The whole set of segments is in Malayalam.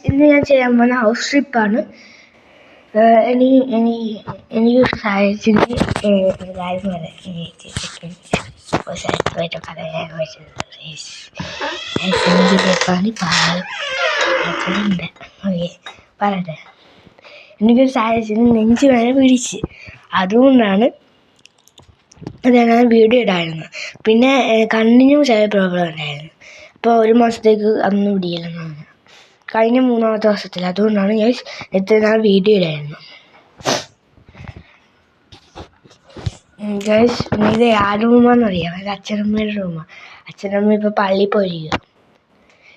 ഇന്ന് ഞാൻ ചെയ്യാൻ പോകുന്ന ഹൗസ് ട്രിപ്പാണ്. എനിക്കൊരു സാഹചര്യത്തിൽ ഒരു കാര്യം പറയാം. എനിക്ക് കഥ പറയട്ടെ. പറയട്ടെ. എനിക്കൊരു സാഹചര്യം നെഞ്ച് വരെ പിടിച്ച്, അതുകൊണ്ടാണ് ഞാൻ വീഡിയോ ഇടായിരുന്നു. പിന്നെ കണ്ണിനും ചെറിയ പ്രോബ്ലം ഉണ്ടായിരുന്നു. അപ്പോൾ 1 മാസത്തേക്ക് അന്ന് പിടിയില്ലെന്നാണ് കഴിഞ്ഞ 3-ാമത്തെ വർഷത്തിൽ. അതുകൊണ്ടാണ് ഞാൻ എത്ര നാൾ വീഡിയോ ഇടായിരുന്നു. ഇത് ആരുടെ റൂമാണെന്നറിയാം? അത് അച്ഛനമ്മയുടെ റൂമാണ്. അച്ഛനമ്മ ഇപ്പോൾ പള്ളിയിൽ പോയിരിക്കുക.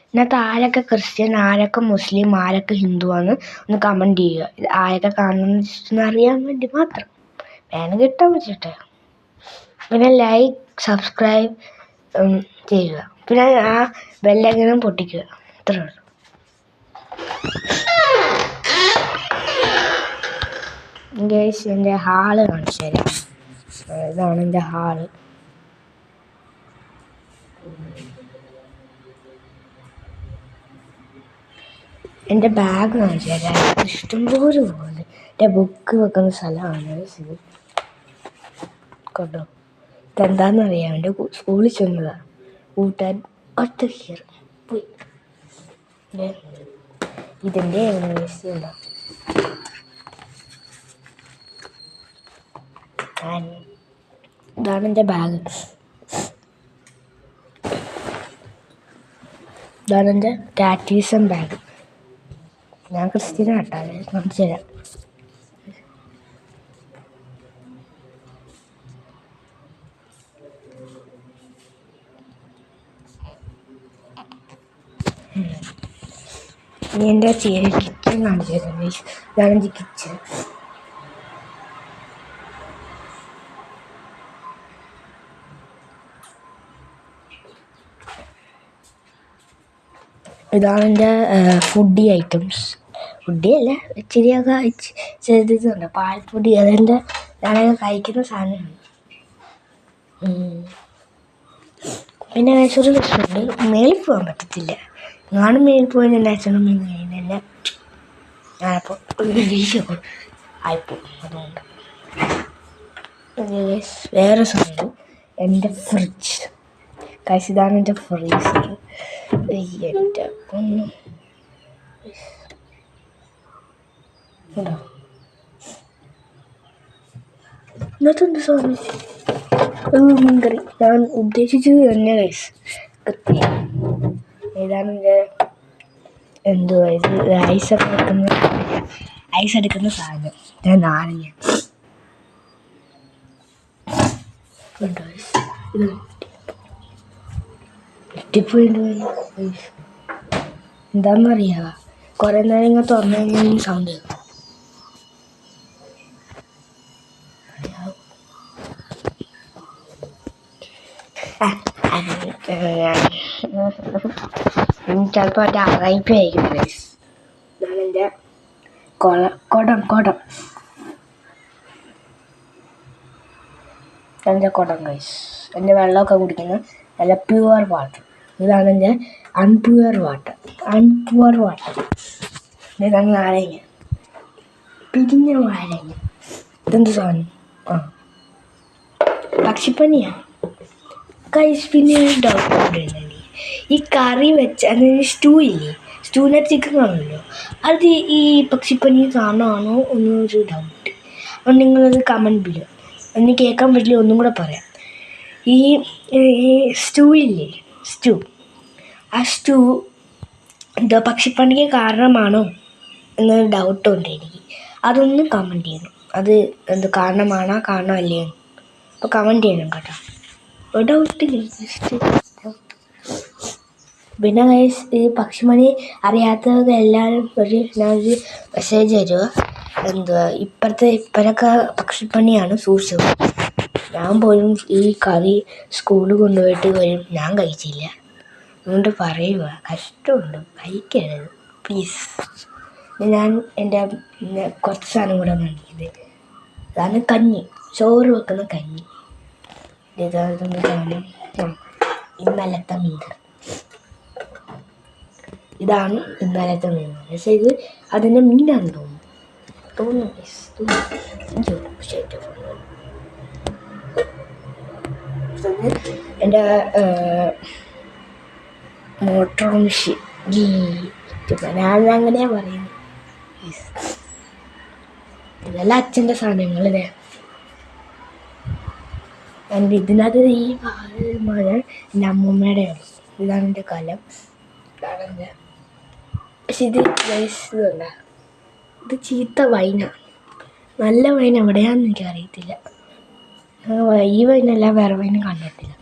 ഇതിനകത്ത് ആരൊക്കെ ക്രിസ്ത്യൻ, ആരൊക്കെ മുസ്ലിം, ആരൊക്കെ ഹിന്ദുവാന്ന് ഒന്ന് കമൻറ്റ് ചെയ്യുക. ഇത് ആരൊക്കെ കാണണമെന്ന് ജസ്റ്റ് അറിയാൻ വേണ്ടി മാത്രം. വേണം കിട്ടാൻ പറ്റട്ടെ. പിന്നെ ലൈക്ക്, സബ്സ്ക്രൈബ് ചെയ്യുക. പിന്നെ ആ ബെല്ലൈക്കൺ പൊട്ടിക്കുക. അത്രേ ഉള്ളൂ. ഗൈസ്, എൻ്റെ ഹാള് കാണിച്ചു തരാം. ഇതാണ് എൻ്റെ ഹാള്. എൻ്റെ ബാഗ് കാണിച്ചു തരാം. ഇഷ്ടംപോലെ പോകുന്നുണ്ട്. എൻ്റെ ബുക്ക് വെക്കുന്ന സ്ഥലമാണ് കേട്ടോ. ഇതെന്താണെന്നറിയാം? എൻ്റെ സ്കൂളിൽ ചെന്നതാണ്. കൂട്ടുകാരൻ ഒറ്റ കയറി പോയി. ഇതിൻ്റെ ഉണ്ടോ? ഇതാണ് എൻ്റെ ബാഗ്. ഇതാണ് എൻ്റെ കാറ്റീസം ബാഗ്. ഞാൻ ക്രിസ്ത്യനാട്ടാ. കാണിച്ചു തരാം. ഇനി എൻ്റെ കിച്ചൺ കാണിച്ചു തരാം. ഇതാണ് എൻ്റെ കിച്ചൺ. ഇതാണ് എൻ്റെ ഫുഡി ഐറ്റംസ്. ഫുഡിയല്ല, ഇച്ചിരിയൊക്കെ ചെയ്തിട്ടുണ്ട്. പാൽപ്പൊടി, അതെൻ്റെ ഞാനൊക്കെ കഴിക്കുന്ന സാധനമാണ്. പിന്നെ ഒരു പ്രശ്നമുണ്ട്, മേളിൽ പോകാൻ പറ്റത്തില്ല. ഞാനും മേളിൽ പോയി എൻ്റെ അച്ഛനും കഴിഞ്ഞെന്നെ ഞാനപ്പോൾ ആയിപ്പോവും. അതുകൊണ്ട് വേറെ സാധനം, എൻ്റെ ഫ്രിഡ്ജ്. ഇതാണ് എൻ്റെ ഫ്രീസർ. എൻ്റെ ഇന്നത്തെ സാധനം മീൻകറി. ഞാൻ ഉദ്ദേശിച്ചത് തന്നെ ഗൈസ് കൃത്യം. ഇതാണ് എൻ്റെ എന്തുവാ ഇത്, ഐസ് എടുക്കുന്ന സാധനം. ഞാൻ നാരങ്ങ എന്താണെന്നറിയാവോ? കുറേ നേരം ഇങ്ങനെ തുറന്നു കഴിഞ്ഞാൽ സൗണ്ട് കേൾക്കും. ചിലപ്പോൾ എൻ്റെ അറൈപ്പ് ആയിരിക്കും ഗൈസ്. ഇതാണ് എൻ്റെ കുടം. എൻ്റെ കുടം ഗൈസ്. എൻ്റെ വെള്ളമൊക്കെ കുടിക്കുന്ന നല്ല പ്യുവർ വാട്ടർ. ഇതാണ് എൻ്റെ അൺപ്യുവർ വാട്ടർ. ഇതാണ് നാരങ്ങ, പിരിഞ്ഞ നാരങ്ങ. ഇതെന്ത് സാധനം? പക്ഷിപ്പനിയാണ് ഗൈസ്. പിന്നെ ഡൗട്ട് ഉണ്ടെങ്കിൽ ഈ കറി വെച്ച സ്റ്റൂ ഇല്ലേ, സ്റ്റൂവിനകത്ത് ചിക്കൻ കാണുമല്ലോ, അത് ഈ പക്ഷിപ്പനി കാരണമാണോ എന്നൊരു ഡൗട്ട്. അപ്പോൾ നിങ്ങളത് കമൻറ്റ് ബിലോ. എനിക്ക് കേൾക്കാൻ പറ്റില്ല, ഒന്നും കൂടെ പറയാം. ഈ സ്റ്റൂ ഇല്ലേ, ആ സ്റ്റൂ എന്തോ പക്ഷിപ്പനിക്ക് കാരണമാണോ എന്നൊരു ഡൗട്ടുണ്ട് എനിക്ക്. അതൊന്നും കമൻറ്റ് ചെയ്യണം. അത് എന്ത് കാരണമല്ലേ? അപ്പോൾ കമൻറ്റ് ചെയ്യണം കേട്ടോ. ഡൗട്ടില്ല, പിന്നെ ഗൈസ്, ഈ പക്ഷിപ്പനി അറിയാത്തവർക്ക് എല്ലാവരും ഞാനൊരു മെസ്സേജ് തരുക. എന്തുവാ ഇപ്പോഴൊക്കെ പക്ഷിപ്പനിയാണ്, സൂക്ഷിച്ചത്. ഞാൻ പോലും ഈ കറി സ്കൂളിൽ കൊണ്ടുപോയിട്ട് വരും, ഞാൻ കഴിച്ചില്ല. അതുകൊണ്ട് പറയുക, കഷ്ടമുണ്ട്, കഴിക്കരുത് പ്ലീസ്. ഞാൻ എൻ്റെ കുറച്ച് സാധനം കൂടെ കാണിക്കുന്നത്. അതാണ് കഞ്ഞി, ചോറ് വെക്കുന്ന കഞ്ഞി. ഇതാണ് സാധനം. ഇന്നലത്തെ മീൻകറി. ഇതാണ് ഇന്നലത്തെ മീൻ. പക്ഷേ ഇത് അതിൻ്റെ മീനാണ് തോന്നുന്നു. എൻ്റെ മോട്ടോർ മെഷീൻ ഞാൻ അങ്ങനെയാണ് പറയുന്നത്. ഇതെല്ലാം അച്ഛൻ്റെ സാധനങ്ങളല്ലേ. ഇതിനകത്ത് ഈ മഴ എൻ്റെ അമ്മൂമ്മയുടെയാണ്. ഇതാണ് എൻ്റെ കലം. ഇതാണ് എൻ്റെ. പക്ഷെ ഇത് ഇതുണ്ട, ഇത് ചീത്ത വൈന. നല്ല വൈന എവിടെയാണെന്ന് എനിക്കറിയത്തില്ല. ഈ വൈനല്ല, വേറെ വൈന കണ്ടിട്ടില്ല.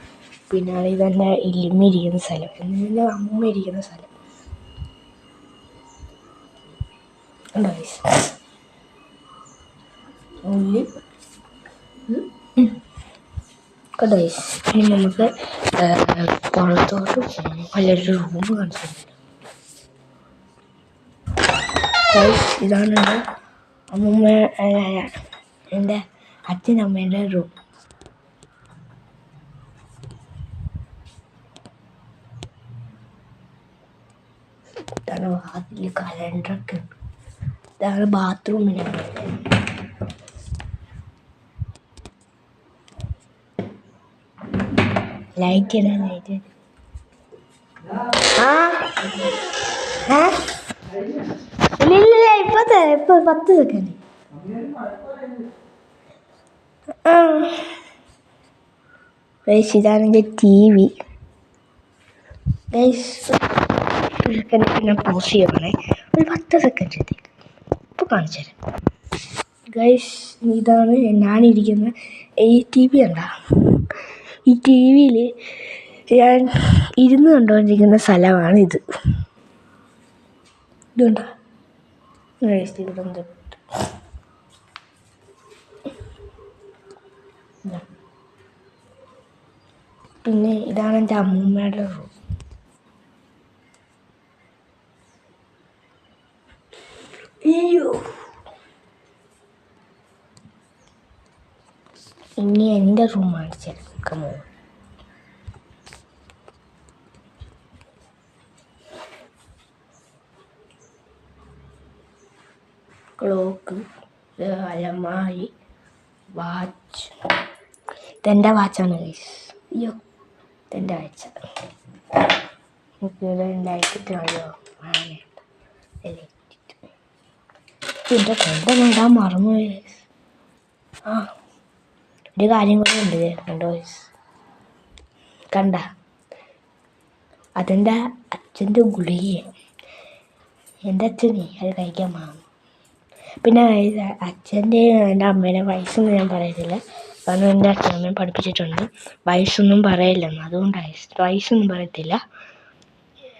പിന്നെ ഇതെൻ്റെ ഇല്ലിമ്മ ഇരിക്കുന്ന സ്ഥലം, എൻ്റെ അമ്മൂമ്മ ഇരിക്കുന്ന സ്ഥലം. ഉള്ളി കണ്ടോ. ഇനി നമുക്ക് പുറത്തോട്ട് പോകണം. നല്ലൊരു റൂം കാണിച്ചു. ഇതാണ് എൻ്റെ അമ്മൂമ്മ, എൻ്റെ അച്ഛനമ്മേൻ്റെ റൂം. ഇതാണ് വാതിൽ, കലണ്ടറൊക്കെ ഉണ്ട്. ഇതാണ് ബാത്റൂമിനാണ്. ലൈറ്റ് ഇടാൻ ലൈറ്റ് ഇല്ല ഇപ്പൊ 10 സെക്കൻഡ്. ഇതാണ് എൻ്റെ TV. പിന്നെ പോസ് ചെയ്യണേ ഒരു 10 സെക്കൻഡത്തേക്ക്. ഇപ്പോൾ കാണിച്ചു തരാം ഗൈസ്. ഇതാണ് ഞാനിരിക്കുന്ന ഈ TV. കണ്ടാ, ഈ TV-യിൽ ഞാൻ ഇരുന്ന് കണ്ടുകൊണ്ടിരിക്കുന്ന സ്ഥലമാണ് ഇത്. ഇതുണ്ടോ പിന്നെ ഇതാണ് എൻ്റെ അമ്മൂമ്മയുടെ റൂം. അയ്യോ, ഇനി എൻ്റെ റൂം കാണിച്ചു തരാം. ക്ലോക്ക്, അലമാരി, വാച്ച്. ഇതെൻ്റെ വാച്ചാണ് ഗൈസ്. അയ്യോ, ഇതെൻ്റെ വാച്ച. ലൈറ്റിട്ടോ ഇതിൻ്റെ കൊണ്ടൊന്നും ഇടാൻ മറന്നുപോയി. ഒരു കാര്യം കൂടെ ഉണ്ട്. കണ്ടോ കണ്ട, അതെൻ്റെ അച്ഛൻ്റെ ഗുളികയാണ്. എൻ്റെ അച്ഛനെ അത് കഴിക്കാൻ മറന്നു. പിന്നെ അച്ഛൻ്റെയും എൻ്റെ അമ്മേൻ്റെ വയസ്സൊന്നും ഞാൻ പറയത്തില്ല, കാരണം എൻ്റെ അച്ഛനമ്മയെ പഠിപ്പിച്ചിട്ടുണ്ട് വയസ്സൊന്നും പറയില്ലെന്ന്. അതുകൊണ്ട് വയസ്സൊന്നും പറയത്തില്ല.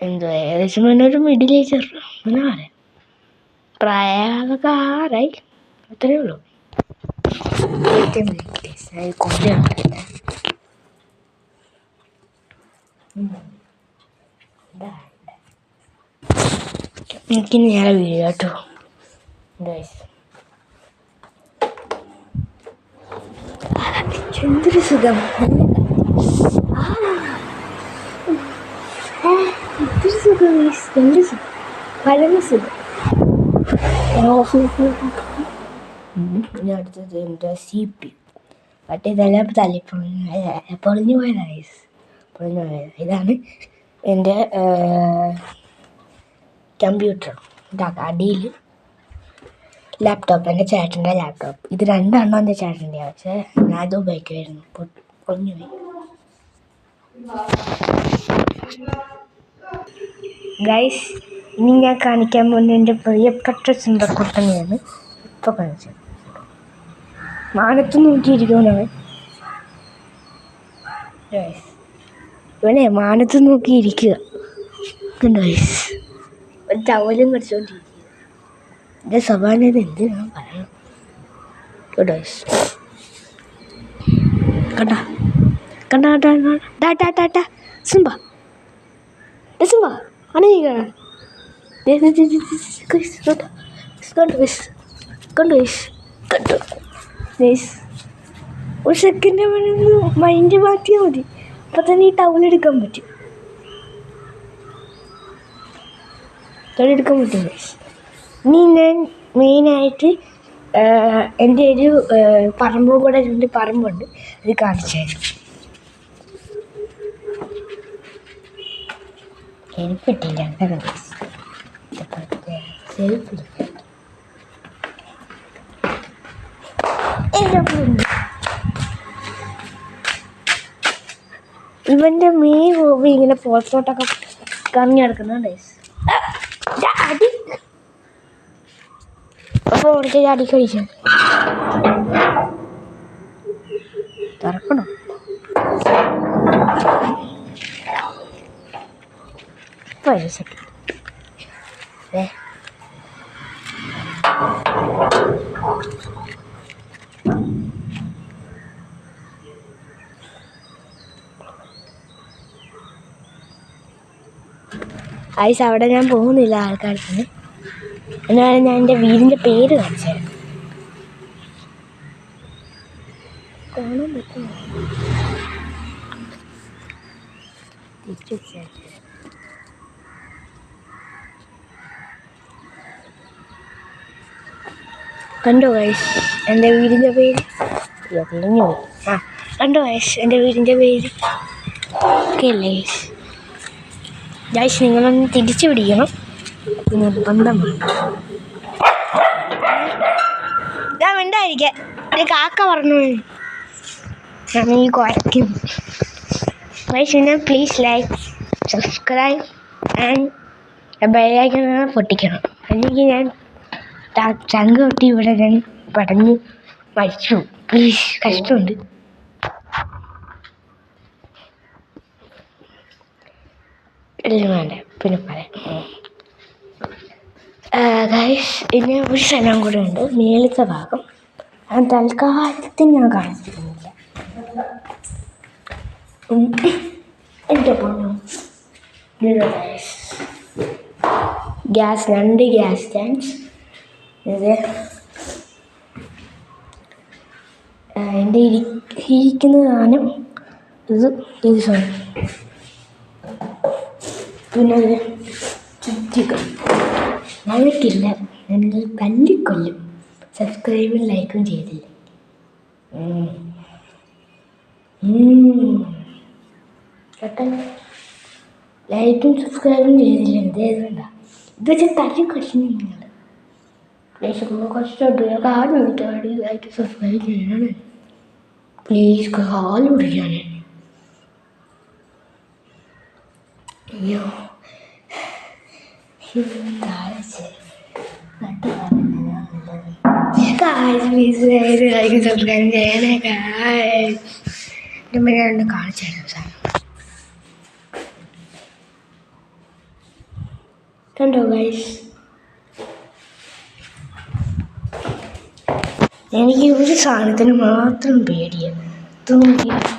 ഏകദേശം ഒരു മിഡിൽ ഏജ് അങ്ങനെ പറയാം. പ്രായമൊക്കെ ആറായി, അത്രയേ ഉള്ളൂ. എനിക്കിനി നേരെ വീഴുക കേട്ടോ ഗൈസ്. എന്തൊരു സുഖം, എന്തൊരു സുഖം ഗൈസ്, എന്ത് സുഖം, വളരെ സുഖം. ഇനി അടുത്തത് എൻ്റെ CPU. മറ്റേ ഇതെല്ലാം പൊളിഞ്ഞു പോയതാണ് ഗൈസ്, പൊളിഞ്ഞു പോയത്. ഇതാണ് എൻ്റെ കമ്പ്യൂട്ടർ. അടിയിൽ ലാപ്ടോപ്പ്, എൻ്റെ ചേട്ടൻ്റെ ലാപ്ടോപ്പ്. ഇത് രണ്ടെണ്ണം എൻ്റെ ചേട്ടൻ്റെയാണ്, പക്ഷേ ഞാനത് ഉപയോഗിക്കുമായിരുന്നു, പൊളിഞ്ഞു പോയി. ഗൈസ്, ഇനി ഞാൻ കാണിക്കാൻ പോകുന്ന എൻ്റെ പ്രിയപ്പെട്ട ചിന്തക്കുട്ടനെയാണ്. ഇപ്പോൾ കാണിച്ചത് മാനത്ത് നോക്കിയിരിക്കുന്നവൻ. ഇവനെ മാനത്ത് നോക്കിയിരിക്കുക. ഗൈസ്, ഒരു ടവലും കടിച്ചോണ്ടിരിക്കുക. എൻ്റെ സ്വഭാവം എന്ത് ഞാൻ പറയണം കേട്ടോ. കണ്ടാ കണ്ടാ ടാ സിംബ സിംബ അനീകാണ്. ഒരു സെക്കൻഡ് മൈൻഡ് മാറ്റിയാൽ മതി, അപ്പം തന്നെ ഈ ടവലെടുക്കാൻ പറ്റും. എടുക്കാൻ പറ്റും. ഇനി ഞാൻ മെയിനായിട്ട് എൻ്റെ ഒരു പറമ്പ് കൂടെ 2 പറമ്പുണ്ട്, അത് കാണിച്ചു തരാം. എനിക്കിട്ടില്ല ഇവൻ്റെ മെയിൻ ഹോബി ഇങ്ങനെ പുറത്തോട്ടൊക്കെ കറങ്ങി നടക്കുന്നുണ്ട്. അപ്പോൾ അവിടുത്തെ ചാടി കഴിച്ചു തുറക്കണോ? ഐസ് അവിടെ ഞാൻ പോകുന്നില്ല ആൾക്കാർക്ക്. എന്നാലും ഞാൻ എൻ്റെ വീടിൻ്റെ പേര് കാണിച്ചു തരാം. കാണാൻ പറ്റുമോ? കണ്ടോ ഗൈസ് എൻ്റെ വീടിൻ്റെ പേര്? തെളിഞ്ഞു പോയി. കണ്ടോ ഗൈസ് എൻ്റെ വീടിൻ്റെ പേര്? ഓക്കെ അല്ലേ ഗൈസ്? നിങ്ങളൊന്ന് തിരിച്ചു പിടിക്കണം, നിർബന്ധമാണ്. ഞാൻ മിണ്ടായിരിക്കാം, ഒരു കാക്ക പറഞ്ഞു ഞാൻ ഈ കുറയ്ക്കും. Guys please like, subscribe and bell icon പൊട്ടിക്കണം. അല്ലെങ്കിൽ ഞാൻ ചങ്ക് പൊട്ടി ഇവിടെ ഞാൻ പടഞ്ഞ് മരിച്ചു. പ്ലീസ്, കഷ്ടമുണ്ട്. എല്ലാം വേണ്ട, പിന്നെ പറയാം. ഗൈസ് ഇനി ഒരു സ്ഥലം കൂടെ ഉണ്ട്, മേളത്തെ ഭാഗം. അത് തൽക്കാലത്തിന് ഞാൻ കാണിച്ചിരുന്നില്ല. എൻ്റെ പോണു ഗ്യാസ്, 2 ഗ്യാസ് സ്റ്റാൻഡ്സ്. ഇത് എൻ്റെ ഇരിക്കുന്ന സാധനം ഇത് സാധനം. പിന്നെ അത് ചുറ്റിക്കും. ഞങ്ങൾക്കില്ല, ഞങ്ങൾ തല്ലിക്കൊല്ലും സബ്സ്ക്രൈബും ലൈക്കും ചെയ്തില്ല. കേട്ടോ, ലൈക്കും സബ്സ്ക്രൈബും ചെയ്തില്ല. എന്തേതുകൊണ്ടാ ഇത് വെച്ചാൽ തല്ലിക്കൊല്ലും നിങ്ങൾ? കഷ്ടമുണ്ട്. ഞാൻ കാല് വിളിക്കാണ് ലൈക്ക് സബ്സ്ക്രൈബ് ചെയ്യണേ പ്ലീസ്. കാല് പിടിക്കാൻ. അയ്യോ ലൈക്ക് സബ്സ്ക്രൈബ് ചെയ്യണേ. ഞാൻ കാണിച്ചു തരാം സാധനം. കണ്ടോ ഗൈസ്? എനിക്ക് ഒരു സാധനത്തിന് മാത്രം പേടിയാണ്.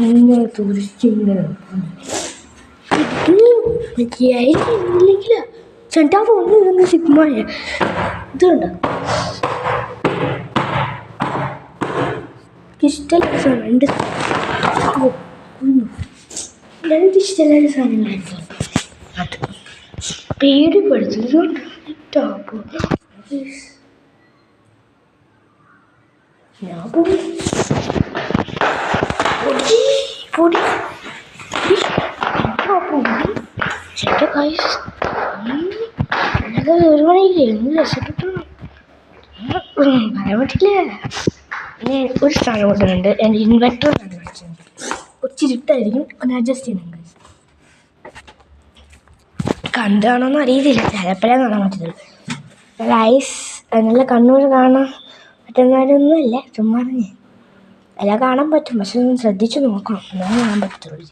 ഇങ്ങനെ തുറിച്ചിങ്ങനെ ഇല്ലെങ്കില ചെണ്ടാവ് ഒന്ന് ഇതൊന്ന് സിഗ്മായ ഇതുണ്ട്. ഇഷ്ടമുള്ള സാധനം 2 ഇഷ്ടമുള്ള സാധനങ്ങളായിരുന്നു. അത് പേടിപ്പെടുത്തു. ടോപ്പ് ഞാൻ പൊടി പൊടി ചേട്ടാ ഗൈസ്, ഒരു മണിയില്ലേ ഒന്ന് രക്ഷപ്പെട്ടു പറയാൻ പറ്റില്ല. ഞാൻ ഒരു സാധനം കൊണ്ടുണ്ട്, എൻ്റെ ഇൻവെർട്ടറാണ് കാണിച്ചത്. ഒച്ചിരിട്ടായിരിക്കും, ഒന്ന് അഡ്ജസ്റ്റ് ചെയ്യണം ഗൈസ്. കണ്ടാണോന്ന് അറിയത്തില്ല, ചിലപ്പോഴേ കാണാൻ പറ്റത്തുള്ളൂ ഗൈസ്. നല്ല കണ്ണൂർ കാണാൻ പറ്റുന്നവരൊന്നും അല്ല, ചുമ്മാ ഞാൻ എല്ലാം കാണാൻ പറ്റും, പക്ഷെ ഒന്ന് ശ്രദ്ധിച്ച് നോക്കണം, എന്നാലും കാണാൻ പറ്റത്തുള്ളൂ.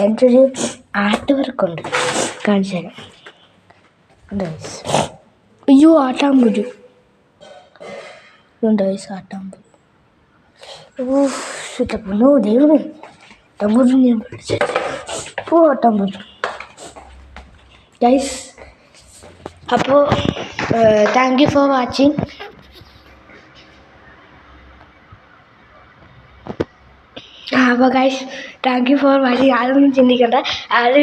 എന്നിട്ടൊരു ആർട്ട് വർക്കുണ്ട്, കാണിച്ചു തരാം. അയ്യോ ആട്ടാമ്പുരു ഉണ്ട് ഗൈസ്, ആട്ടാമ്പുരു. പൊന്നോ ദൈവമേ, ആട്ടാമ്പുരു ഞാൻ പഠിച്ചത്. ആട്ടാമ്പുരു ഗൈസ്. അപ്പോൾ താങ്ക് യു ഫോർ വാച്ചിങ്. അപ്പോൾ guys thank you for watching. അതൊന്നും ചിന്തിക്കണ്ട, അത്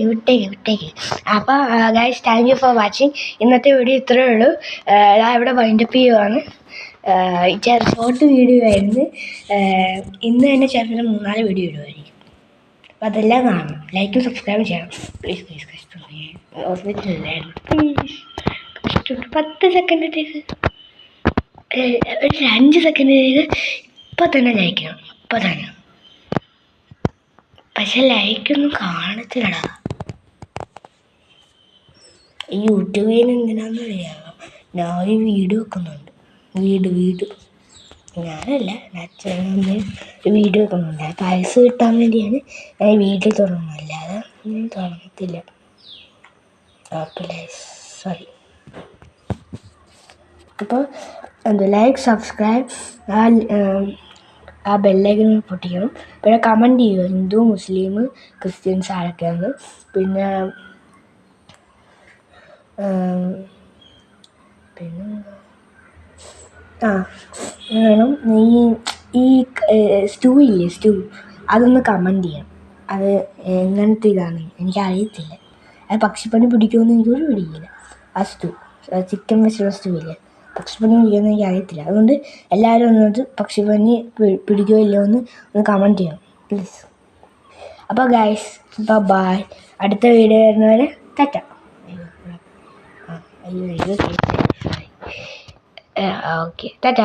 വിട്ടേക്ക്. അപ്പോൾ guys thank you for watching. ഇന്നത്തെ വീഡിയോ ഇത്രയേ ഉള്ളൂ. ഞാൻ ഇവിടെ വൈൻഡപ്പ് ചെയ്യുവാണ്. ഷോർട്ട് വീഡിയോ ആയിരുന്നു. ഇന്ന് തന്നെ ചിലപ്പോൾ 3-4 വീഡിയോ ഇടുമായിരിക്കും. അപ്പോൾ അതെല്ലാം കാണണം, ലൈക്കും സബ്സ്ക്രൈബും ചെയ്യണം പ്ലീസ്. ഓർമ്മിച്ചില്ലായിരുന്നു പ്ലീസ്. 10 സെക്കൻഡത്തേക്ക് ഒരു 5 സെക്കൻഡിലേക്ക് ഇപ്പം തന്നെ ലൈക്കണം, ഇപ്പം തന്നെ. പക്ഷെ ലൈക്കൊന്നും കാണത്തില്ലടാ. ഈ യൂട്യൂബിൽ നിന്ന് എന്തിനാന്ന് അറിയാമോ, ഞാൻ ഒരു വീഡിയോ വെക്കുന്നുണ്ട്. വീട് ഞാനല്ല, അച്ഛനമ്മ വീഡിയോ വെക്കുന്നുണ്ട്. പൈസ കിട്ടാൻ വേണ്ടിയാണ് ഞാൻ വീട്ടിൽ തുടങ്ങുന്നത്, അല്ലാതെ ഞാൻ തുടങ്ങത്തില്ല. സോറി. അപ്പോൾ ലൈക്ക്, സബ്സ്ക്രൈബ്, ആ ബെല്ലൈക്കൺ പൊട്ടിക്കണം. പിന്നെ കമൻറ്റ് ചെയ്യുക ഹിന്ദു, മുസ്ലിം, ക്രിസ്ത്യൻസ് ആരൊക്കെയാണ്. പിന്നെ വേണം ഈ സ്റ്റൂ അതൊന്ന് കമൻറ്റ് ചെയ്യാം. അത് എങ്ങനത്തെ ഇതാണ് എനിക്കറിയത്തില്ല. അത് പക്ഷിപ്പനി പിടിക്കുമെന്ന് എനിക്കൊരു പിടിക്കില്ല. ആ ചിക്കൻ വെച്ചുള്ള സ്റ്റൂ ഇല്ലേ, പക്ഷിപ്പനി പിടിക്കുമെന്ന് എനിക്ക് അറിയത്തില്ല. അതുകൊണ്ട് എല്ലാവരും ഒന്നത് പക്ഷിപ്പനി പിടിക്കുമോ ഇല്ലയോ എന്ന് ഒന്ന് കമൻറ്റ് ചെയ്യണം പ്ലീസ്. അപ്പോൾ ഗൈസ് ബൈ. അടുത്ത വീഡിയോ വരുന്നവരെ ടാറ്റ. ഓക്കെ ടാറ്റ.